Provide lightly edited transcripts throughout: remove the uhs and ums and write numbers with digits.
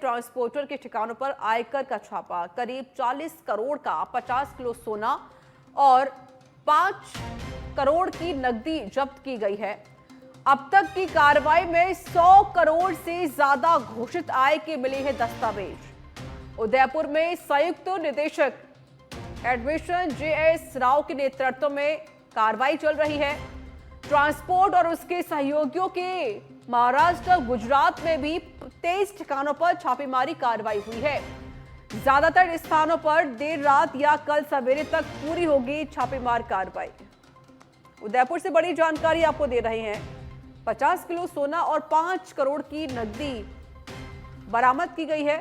Transporter के ठिकानों पर आयकर का छापा। करीब 40 करोड़ का 50 किलो सोना और 5 करोड़ की नकदी जब्त की गई है। अब तक की कार्रवाई में 100 करोड़ से ज्यादा घोषित आय के मिले हैं दस्तावेज। उदयपुर में संयुक्त निदेशक एडमिशन JS राव के नेतृत्व में कार्रवाई चल रही है। ट्रांसपोर्ट और उसके सहयोगियों के महाराष्ट्र, गुजरात में भी 23 ठिकानों पर छापेमारी कार्रवाई हुई है। ज्यादातर स्थानों पर देर रात या कल सवेरे तक पूरी होगी छापेमार कार्रवाई। उदयपुर से बड़ी जानकारी आपको दे रहे हैं। 50 किलो सोना और 5 करोड़ की नकदी बरामद की गई है।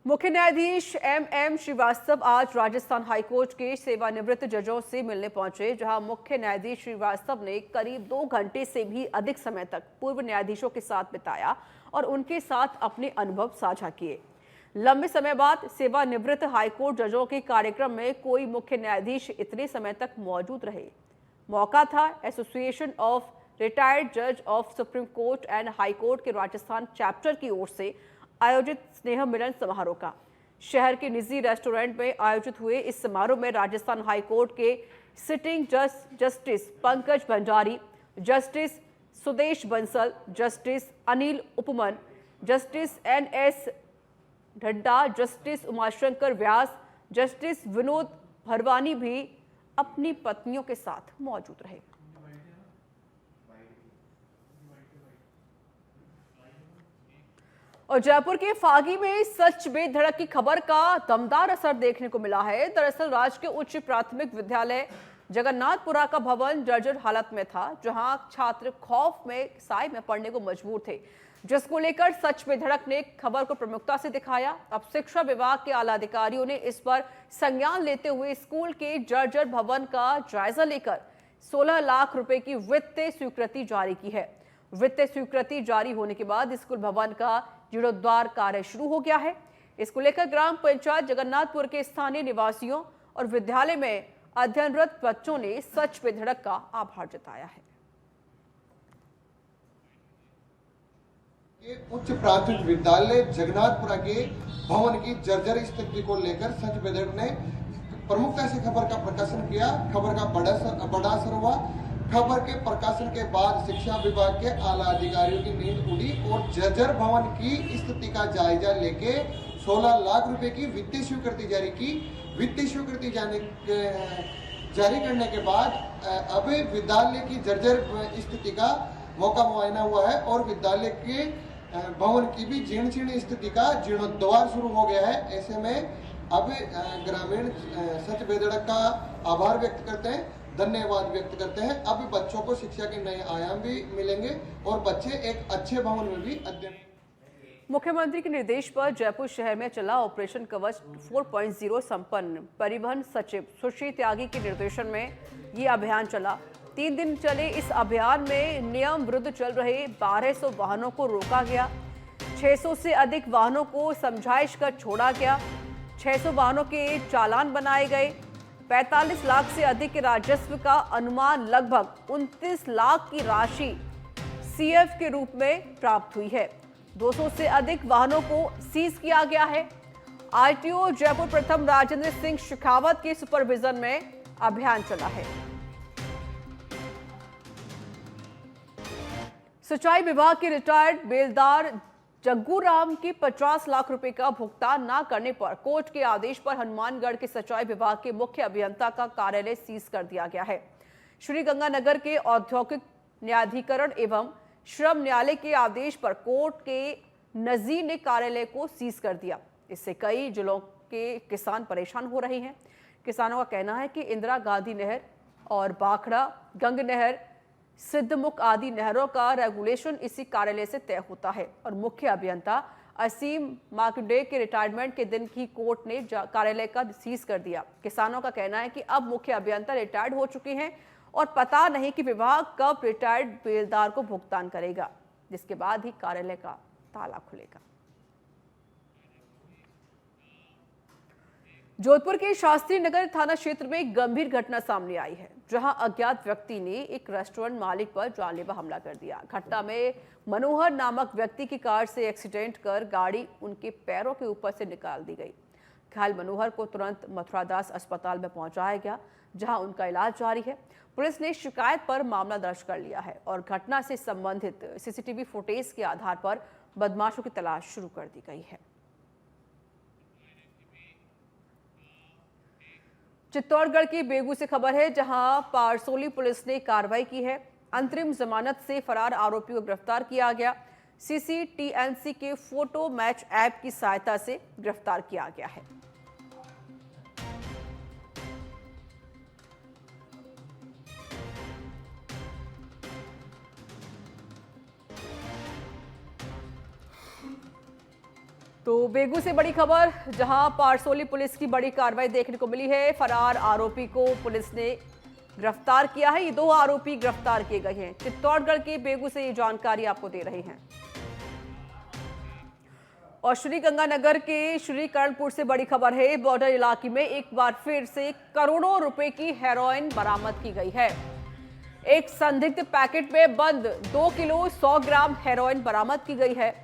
मुख्य न्यायाधीश MM श्रीवास्तव आज राजस्थान हाईकोर्ट के सेवानिवृत्त जजों से मिलने पहुंचे, जहां मुख्य न्यायाधीश श्रीवास्तव ने करीब 2 घंटे से भी अधिक समय तक पूर्व न्यायाधीशों के साथ बिताया और उनके साथ अपने अनुभव साझा किए। लंबे समय बाद सेवानिवृत्त हाईकोर्ट जजों के कार्यक्रम में कोई मुख्य न्यायाधीश इतने समय तक मौजूद रहे। मौका था एसोसिएशन ऑफ रिटायर्ड जज of supreme court and high court के राजस्थान चैप्टर की ओर से आयोजित स्नेह मिलन समारोह का। शहर के निजी रेस्टोरेंट में आयोजित हुए इस समारोह में राजस्थान हाईकोर्ट के sitting justice Pankaj Bhandari, justice Sudesh Bansal, justice Anil Upman, justice NS Dhadda, justice Umashankar Vyas, justice Vinod Bharwani भी अपनी पत्नियों के साथ मौजूद रहे। और जयपुर के फागी में सच बेधड़क की खबर का दमदार असर देखने को मिला है। दरअसल राजकीय उच्च प्राथमिक विद्यालय जगन्नाथपुरा का भवन जर्जर हालत में था, जहां छात्र खौफ में साए में पड़ने को मजबूर थे, जिसको लेकर सच बेधड़क ने खबर को प्रमुखता से दिखाया। अब शिक्षा विभाग के आला अधिकारियों ने इस पर संज्ञान लेते हुए स्कूल के जर्जर भवन का जायजा लेकर 16 लाख रुपए की वित्तीय स्वीकृति जारी की है। वित्तीय स्वीकृति जारी होने के बाद स्कूल भवन का जीर्णोद्धार कार्य शुरू हो गया है। इसको लेकर ग्राम पंचायत जगन्नाथपुर के स्थानीय निवासियों और विद्यालय में अध्ययनरत बच्चों ने सच बेधड़क का आभार जताया है। उच्च प्राथमिक विद्यालय जगन्नाथपुरा के भवन की जर्जर स्थिति को लेकर सच बेधड़क ने प्रमुखता से खबर का प्रकाशन किया। खबर का बड़ा असर हुआ। खबर के प्रकाशन के बाद शिक्षा विभाग के आला अधिकारियों की नींद उड़ी और जर्जर भवन की स्थिति का जायजा लेके 16 लाख रुपए की वित्तीय स्वीकृति जारी की। वित्तीय स्वीकृति जारी करने के बाद अब विद्यालय की जर्जर स्थिति का मौका मुआयना हुआ है और विद्यालय के भवन की भी जीर्ण स्थिति का जीर्णोद्धार शुरू हो गया है। ऐसे में अब ग्रामीण सच बेधड़क का आभार व्यक्त करते हैं, धन्यवाद व्यक्त करते हैं। अब बच्चों को शिक्षा के नए आयाम भी मिलेंगे और बच्चे एक अच्छे भवन में भी अध्ययन। मुख्यमंत्री के निर्देश पर जयपुर शहर में चला ऑपरेशन कवच 4.0 संपन्न। परिवहन सचिव सुश्री त्यागी के निर्देशन में ये अभियान चला। 3 दिन चले इस अभियान में नियम विरुद्ध चल रहे 1200 वाहनों को रोका गया। 600 से अधिक वाहनों को समझाइश कर छोड़ा गया। 600 वाहनों के चालान बनाए गए। 45 लाख से अधिक के राजस्व का अनुमान लगभग 29 लाख की राशि CF के रूप में प्राप्त हुई है। 200 से अधिक वाहनों को सीज किया गया है। RTO जयपुर प्रथम राजेंद्र सिंह शेखावत के सुपरविजन में अभियान चला है। सिंचाई विभाग के रिटायर्ड बेलदार जग्गू राम की 50 लाख रुपए का भुगतान न करने पर कोर्ट के आदेश पर हनुमानगढ़ के सिंचाई विभाग के मुख्य अभियंता का कार्यालय सीज कर दिया गया है। श्री गंगानगर के औद्योगिक न्यायाधिकरण एवं श्रम न्यायालय के आदेश पर कोर्ट के नजीर ने कार्यालय को सीज कर दिया। इससे कई जिलों के किसान परेशान हो रहे हैं। किसानों का कहना है कि इंदिरा गांधी नहर और बाखड़ा गंग नहर, सिद्धमुख आदि नहरों का रेगुलेशन इसी कार्यालय से तय होता है और मुख्य अभियंता असीम मार्कंडे के रिटायरमेंट के दिन ही कोर्ट ने कार्यालय का सीज कर दिया। किसानों का कहना है कि अब मुख्य अभियंता रिटायर्ड हो चुके हैं और पता नहीं कि विभाग कब रिटायर्ड बेलदार को भुगतान करेगा, जिसके बाद ही कार्यालय का ताला खुलेगा। जोधपुर के शास्त्री नगर थाना क्षेत्र में एक गंभीर घटना सामने आई है, जहां अज्ञात व्यक्ति ने एक रेस्टोरेंट मालिक पर जानलेवा हमला कर दिया। घटना में मनोहर नामक व्यक्ति की कार से एक्सीडेंट कर गाड़ी उनके पैरों के ऊपर से निकाल दी गई। घायल मनोहर को तुरंत मथुरादास अस्पताल में पहुंचाया गया, जहां उनका इलाज जारी है। पुलिस ने शिकायत पर मामला दर्ज कर लिया है और घटना से संबंधित सीसीटीवी फुटेज के आधार पर बदमाशों की तलाश शुरू कर दी गई है। चित्तौड़गढ़ की बेगू से खबर है, जहां पारसोली पुलिस ने कार्रवाई की है। अंतरिम जमानत से फरार आरोपी को गिरफ्तार किया गया। CCTNC के फोटो मैच ऐप की सहायता से गिरफ्तार किया गया है। तो बेगू से बड़ी खबर, जहां पारसोली पुलिस की बड़ी कार्रवाई देखने को मिली है। फरार आरोपी को पुलिस ने गिरफ्तार किया है। ये 2 आरोपी गिरफ्तार किए गए हैं। चित्तौड़गढ़ के बेगू से ये जानकारी आपको दे रहे हैं। और श्री गंगानगर के श्रीकरणपुर से बड़ी खबर है। बॉर्डर इलाके में एक बार फिर से करोड़ों रुपए की हेरोइन बरामद की गई है। एक संदिग्ध पैकेट में बंद 2 किलो 100 ग्राम हेरोइन बरामद की गई है।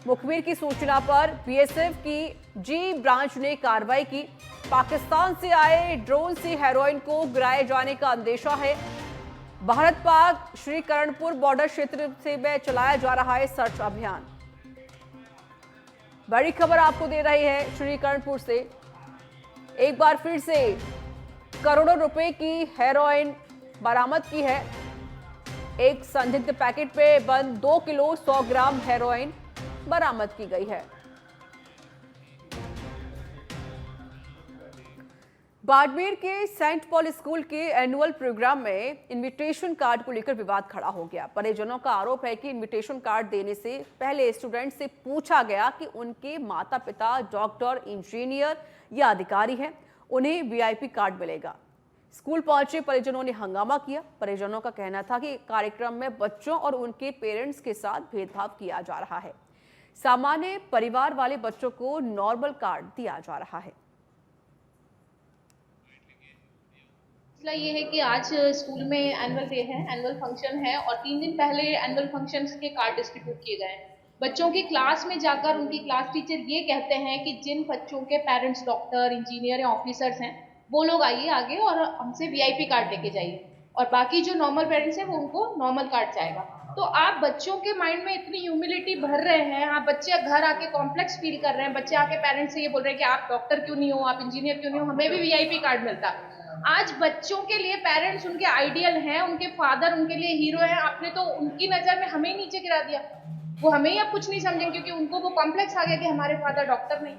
मुखबिर की सूचना पर बीएसएफ की जी ब्रांच ने कार्रवाई की। पाकिस्तान से आए ड्रोन से हेरोइन को गिराए जाने का अंदेशा है। भारत पाक श्रीकरणपुर बॉर्डर क्षेत्र से में चलाया जा रहा है सर्च अभियान। बड़ी खबर आपको दे रहे हैं श्रीकरणपुर से। एक बार फिर से करोड़ों रुपए की हेरोइन बरामद की है। एक संदिग्ध पैकेट पे बंद 2 किलो 100 ग्राम हेरोइन बरामद की गई है। बाड़मेर के सेंट पॉल स्कूल के एनुअल प्रोग्राम में इनविटेशन कार्ड को लेकर विवाद खड़ा हो गया। परिजनों का आरोप है कि इनविटेशन कार्ड देने से पहले स्टूडेंट से पूछा गया कि उनके माता पिता डॉक्टर, इंजीनियर या अधिकारी हैं, उन्हें वीआईपी कार्ड मिलेगा। स्कूल पहुंचे परिजनों ने हंगामा किया। परिजनों का कहना था कि कार्यक्रम में बच्चों और उनके पेरेंट्स के साथ भेदभाव किया जा रहा है। सामान्य परिवार वाले बच्चों को नॉर्मल कार्ड दिया जा रहा है। मसला ये है कि आज स्कूल में एनुअल डे है, एनुअल फंक्शन है और 3 दिन पहले एनुअल फंक्शंस के कार्ड डिस्ट्रीब्यूट किए गए हैं। बच्चों की क्लास में जाकर उनकी क्लास टीचर ये कहते हैं कि जिन बच्चों के पेरेंट्स डॉक्टर, इंजीनियर या ऑफिसर्स हैं, वो लोग आइए आगे और हमसे वीआईपी कार्ड लेके जाइए, और बाकी जो नॉर्मल पेरेंट्स हैं वो उनको नॉर्मल कार्ड जाएगा। तो आप बच्चों के माइंड में इतनी ह्यूमिलिटी भर रहे हैं, आप बच्चे घर आके कॉम्प्लेक्स फील कर रहे हैं, बच्चे आके पेरेंट्स से ये बोल रहे हैं कि आप डॉक्टर क्यों नहीं हो, आप इंजीनियर क्यों नहीं हो, हमें भी वीआईपी कार्ड मिलता। आज बच्चों के लिए पेरेंट्स उनके आइडियल हैं, उनके फादर उनके लिए हीरो हैं। आपने तो उनकी नज़र में हमें नीचे गिरा दिया। वो हमें ही अब कुछ नहीं समझेंगे क्योंकि उनको वो कॉम्प्लेक्स आ गया कि हमारे फादर डॉक्टर नहीं।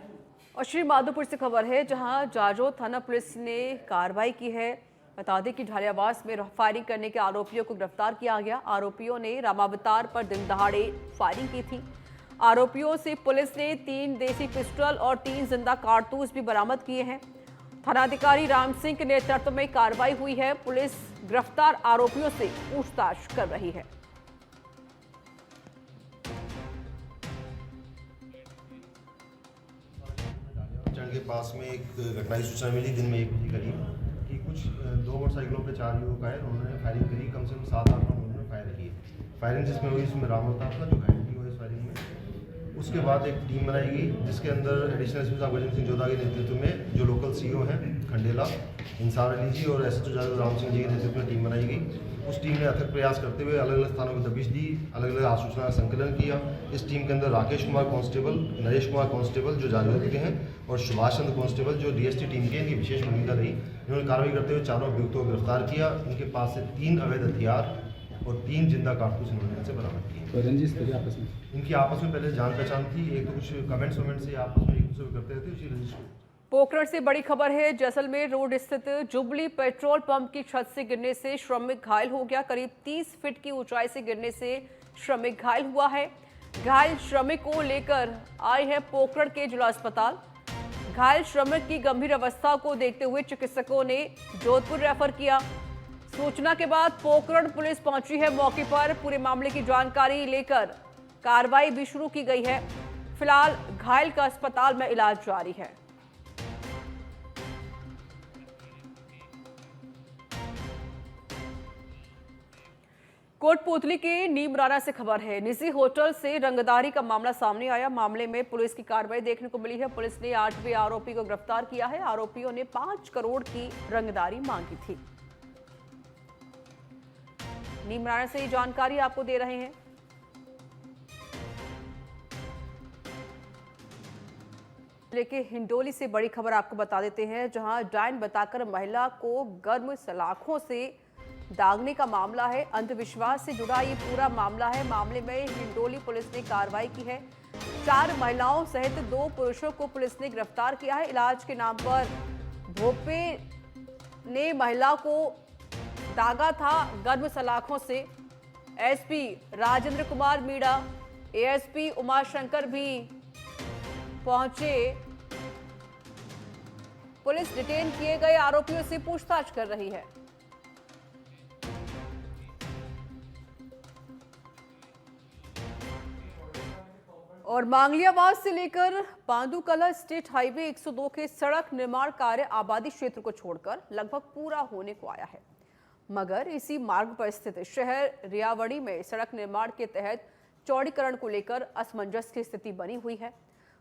और श्री माधोपुर से खबर है, जहां जाजो थाना पुलिस ने कार्रवाई की है। बता दें कि ढालियावास में फायरिंग करने के आरोपियों को गिरफ्तार किया गया। आरोपियों ने रामावतार पर दिन दहाड़े फायरिंग की थी। आरोपियों से पुलिस ने 3 देसी पिस्टल और 3 जिंदा कारतूस भी बरामद किए हैं। थानाधिकारी राम सिंह के नेतृत्व में कार्रवाई हुई है। पुलिस गिरफ्तार आरोपियों से पूछताछ कर रही है। के पास में एक घटना की सूचना मिली दिन में 1 बजे करीब कि कुछ 2 मोटरसाइकिलों पे 4 युवक आए, उन्होंने फायरिंग करी। कम से कम 7-8 राउंड उन्होंने फायर किए। फायरिंग जिसमें हुई उसमें रामावतार था जो घायल भी हुआ इस फायरिंग में। उसके बाद एक टीम बनाई गई जिसके अंदर एडिशनल एसपी साहब गजेंद्र सिंह जोधा के नेतृत्व में जो लोकल सीओ हैं खंडेला, इंसार अली जी और एसएचओ जादव राम सिंह जी के नेतृत्व में टीम बनाई गई। उस टीम ने अथक प्रयास करते हुए अलग अलग स्थानों पर दबिश दी, अलग अलग आसूचना का संकलन किया। इस टीम के अंदर राकेश कुमार कांस्टेबल, नरेश कुमार कांस्टेबल जो जाजौली के हैं और सुभाष चंद्र कांस्टेबल जो डीएसटी टीम के, इनकी विशेष भूमिका रही। इन्होंने कार्रवाई करते हुए 4 अभियुक्तों को गिरफ्तार किया। इनके पास से 3 अवैध हथियार और 3 जिंदा कारतूस इन्होंने इनसे बरामद किए। आपस में इनकी आपस में पहले जान पहचान थी। एक तो कुछ कमेंट्स वमेंट्स से आपस में एक दूसरे को करते रहते, उसी रजिस्टर। पोखरण से बड़ी खबर है, जैसलमेर रोड स्थित जुबली पेट्रोल पंप की छत से गिरने से श्रमिक घायल हो गया। करीब 30 फीट की ऊंचाई से गिरने से श्रमिक घायल हुआ है। घायल श्रमिक को लेकर आए हैं पोखरण के जिला अस्पताल। घायल श्रमिक की गंभीर अवस्था को देखते हुए चिकित्सकों ने जोधपुर रेफर किया। सूचना के बाद पोखरण पुलिस पहुंची है मौके पर। पूरे मामले की जानकारी लेकर कार्रवाई भी शुरू की गई है। फिलहाल घायल का अस्पताल में इलाज जारी है। कोटपूतली के नीमराना से खबर है। निजी होटल से रंगदारी का मामला सामने आया। मामले में पुलिस की कार्रवाई देखने को मिली है। पुलिस ने 8वें आरोपी को गिरफ्तार किया है। आरोपियों ने 5 करोड़ की रंगदारी मांगी थी। नीमराना से ये जानकारी आपको दे रहे हैं। लेकिन हिंडोली से बड़ी खबर आपको बता देते हैं, जहां डायन बताकर महिला को गर्म सलाखों से दागने का मामला है। अंधविश्वास से जुड़ा ये पूरा मामला है। मामले में हिंडोली पुलिस ने कार्रवाई की है। 4 महिलाओं सहित 2 पुरुषों को पुलिस ने गिरफ्तार किया है। इलाज के नाम पर भोपे ने महिला को दागा था गर्म सलाखों से। एसपी राजेंद्र कुमार मीणा, एएसपी उमाशंकर भी पहुंचे। पुलिस डिटेन किए गए आरोपियों से पूछताछ कर रही है। और मांगलियावास से लेकर बांदूकला स्टेट हाईवे 102 के सड़क निर्माण कार्य आबादी क्षेत्र को छोड़कर लगभग पूरा होने को आया है। मगर इसी मार्ग पर स्थित शहर रियावड़ी में सड़क निर्माण के तहत चौड़ीकरण को लेकर असमंजस की स्थिति बनी हुई है।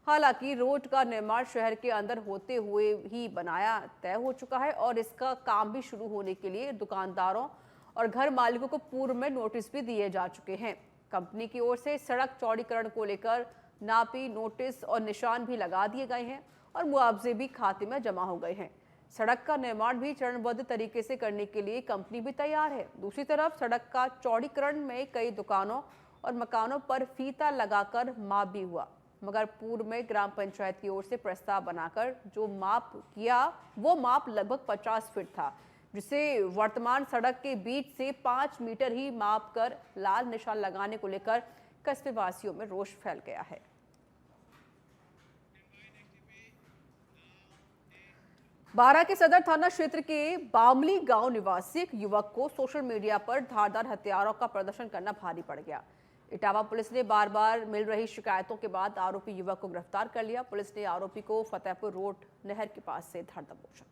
हालांकि रोड का निर्माण शहर के अंदर होते हुए ही बनाया तय हो चुका है और इसका काम भी शुरू होने के लिए दुकानदारों और घर मालिकों को पूर्व में नोटिस भी दिए जा चुके हैं। कंपनी की ओर से सड़क चौड़ीकरण को लेकर नापी, नोटिस और निशान भी लगा दिए गए हैं और मुआवजे भी खाते में जमा हो गए हैं। सड़क का निर्माण भी चरणबद्ध तरीके से करने के लिए कंपनी भी तैयार है। दूसरी तरफ सड़क का चौड़ीकरण में कई दुकानों और मकानों पर फीता लगाकर माप भी हुआ, मगर पूर्व में ग्राम पंचायत की ओर से प्रस्ताव बनाकर जो माप किया वो माप लगभग 50 फीट था, जिसे वर्तमान सड़क के बीच से 5 मीटर ही माप कर लाल निशान लगाने को लेकर कस्बे वासियों में रोष फैल गया है। बारा के सदर थाना क्षेत्र के बामली गांव निवासी एक युवक को सोशल मीडिया पर धारदार हथियारों का प्रदर्शन करना भारी पड़ गया। इटावा पुलिस ने बार बार मिल रही शिकायतों के बाद आरोपी युवक को गिरफ्तार कर लिया। पुलिस ने आरोपी को फतेहपुर रोड नहर के पास से धर दबोचा।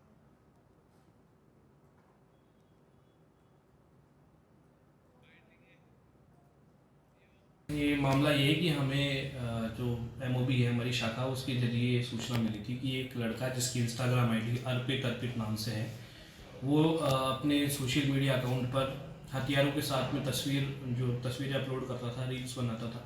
ये मामला ये है कि हमें जो एमओबी है हमारी शाखा, उसके जरिए सूचना मिली थी कि एक लड़का जिसकी इंस्टाग्राम आईडी अर्पित नाम से है, वो अपने सोशल मीडिया अकाउंट पर हथियारों के साथ में तस्वीरें अपलोड करता था, रील्स बनाता था।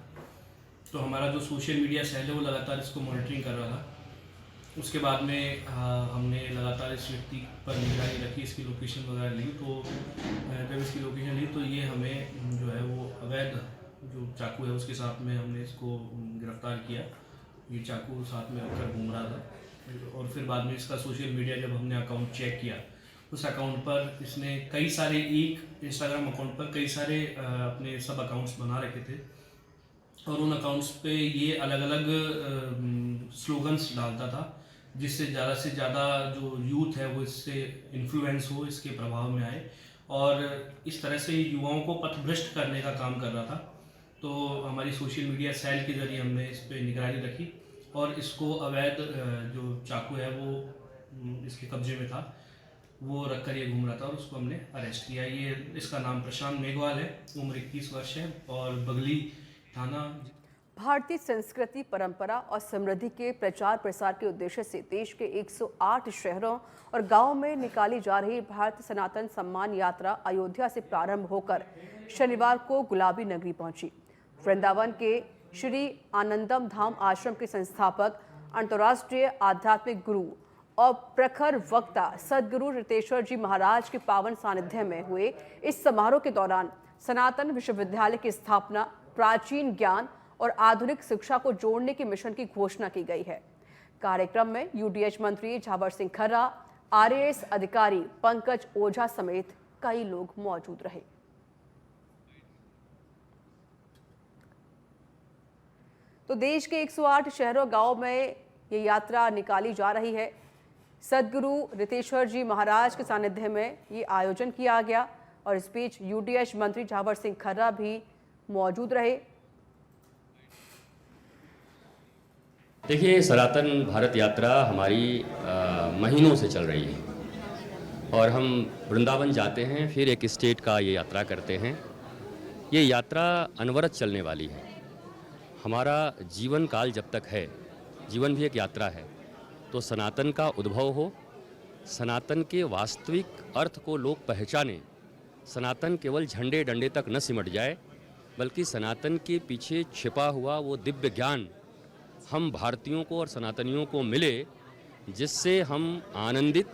तो हमारा जो सोशल मीडिया सेल है वो लगातार इसको मॉनिटरिंग कर रहा था। उसके बाद में हमने लगातार इस व्यक्ति पर निगरानी रखी, इसकी लोकेशन वगैरह ली। तो जब इसकी लोकेशन ली तो ये हमें जो है वो अवैध जो चाकू है उसके साथ में हमने इसको गिरफ्तार किया। ये चाकू साथ में रखकर घूम रहा था और फिर बाद में इसका सोशल मीडिया जब हमने अकाउंट चेक किया, उस अकाउंट पर इसने कई सारे, एक इंस्टाग्राम अकाउंट पर कई सारे अपने सब अकाउंट्स बना रखे थे और उन अकाउंट्स पे ये अलग अलग स्लोगन्स डालता था, जिससे ज़्यादा जो यूथ है वो इससे इन्फ्लुएंस हो, इसके प्रभाव में आए और इस तरह से युवाओं को पथभ्रष्ट करने का काम कर रहा था। तो हमारी सोशल मीडिया सेल के जरिए हमने इस पर निगरानी रखी और इसको अवैध जो चाकू है वो इसके कब्जे में था, वो रखकर ये घूम रहा था और उसको हमने अरेस्ट किया। ये इसका नाम प्रशांत मेघवाल है, उम्र 21 वर्ष है और बगली थाना। भारतीय संस्कृति, परंपरा और समृद्धि के प्रचार प्रसार के उद्देश्य से देश के 108 शहरों और गांवों में निकाली जा रही भारत सनातन सम्मान यात्रा अयोध्या से प्रारंभ होकर शनिवार को गुलाबी नगरी पहुंची। वृंदावन के श्री आनंदम धाम आश्रम के संस्थापक, अंतर्राष्ट्रीय आध्यात्मिक गुरु और प्रखर वक्ता सदगुरु रितेश्वर जी महाराज के पावन सानिध्य में हुए इस समारोह के दौरान सनातन विश्वविद्यालय की स्थापना, प्राचीन ज्ञान और आधुनिक शिक्षा को जोड़ने के मिशन की घोषणा की गई है। कार्यक्रम में यूडीएच मंत्री झावर सिंह खर्रा, आरएएस अधिकारी पंकज ओझा समेत कई लोग मौजूद रहे। तो देश के 108 शहरों गांवों में ये यात्रा निकाली जा रही है। सदगुरु रितेश्वर जी महाराज के सानिध्य में ये आयोजन किया गया और इस बीच यूडीएच मंत्री झावर सिंह खर्रा भी मौजूद रहे। देखिए, सनातन भारत यात्रा हमारी महीनों से चल रही है और हम वृंदावन जाते हैं, फिर एक स्टेट का ये यात्रा करते हैं ये यात्रा अनवरत चलने वाली है। हमारा जीवन काल जब तक है, जीवन भी एक यात्रा है, तो सनातन का उद्भव हो, सनातन के वास्तविक अर्थ को लोग पहचानें, सनातन केवल झंडे डंडे तक न सिमट जाए, बल्कि सनातन के पीछे छिपा हुआ वो दिव्य ज्ञान हम भारतीयों को और सनातनियों को मिले, जिससे हम आनंदित,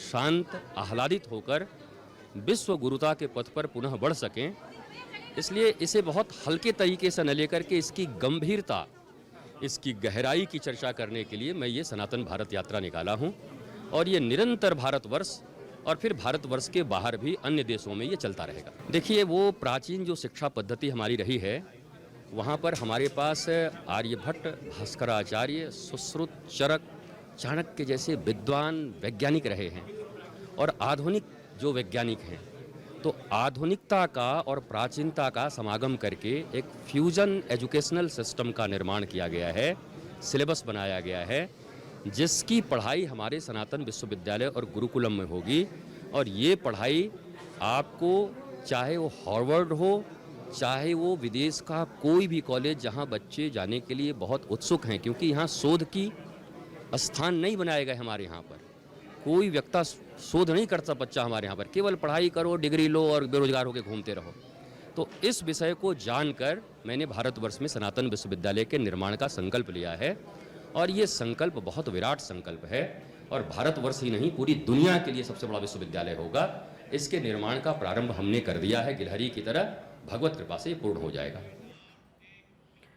शांत, आह्लादित होकर विश्व गुरुता के पथ पर पुनः बढ़ सकें। इसलिए इसे बहुत हल्के तरीके से न लेकर के इसकी गंभीरता, इसकी गहराई की चर्चा करने के लिए मैं ये सनातन भारत यात्रा निकाला हूँ। और ये निरंतर भारतवर्ष और फिर भारतवर्ष के बाहर भी अन्य देशों में ये चलता रहेगा। देखिए, वो प्राचीन जो शिक्षा पद्धति हमारी रही है, वहाँ पर हमारे पास आर्यभट्ट, भास्कराचार्य, सुश्रुत, चरक, चाणक्य जैसे विद्वान वैज्ञानिक रहे हैं। और आधुनिक जो वैज्ञानिक हैं, तो आधुनिकता का और प्राचीनता का समागम करके एक फ्यूजन एजुकेशनल सिस्टम का निर्माण किया गया है, सिलेबस बनाया गया है, जिसकी पढ़ाई हमारे सनातन विश्वविद्यालय और गुरुकुलम में होगी। और ये पढ़ाई आपको, चाहे वो हार्वर्ड हो, चाहे वो विदेश का कोई भी कॉलेज जहाँ बच्चे जाने के लिए बहुत उत्सुक हैं, क्योंकि यहाँ शोध की स्थान नहीं बनाए गए। हमारे यहाँ पर कोई व्यक्ति शोध नहीं करता बच्चा हमारे यहाँ पर, केवल पढ़ाई करो, डिग्री लो और बेरोजगार होकर घूमते रहो। तो इस विषय को जानकर मैंने भारतवर्ष में सनातन विश्वविद्यालय के निर्माण का संकल्प लिया है। और ये संकल्प बहुत विराट संकल्प है, और भारतवर्ष ही नहीं, पूरी दुनिया के लिए सबसे बड़ा विश्वविद्यालय होगा। इसके निर्माण का प्रारंभ हमने कर दिया है, गिलहरी की तरह। भगवत कृपा से ये पूर्ण हो जाएगा।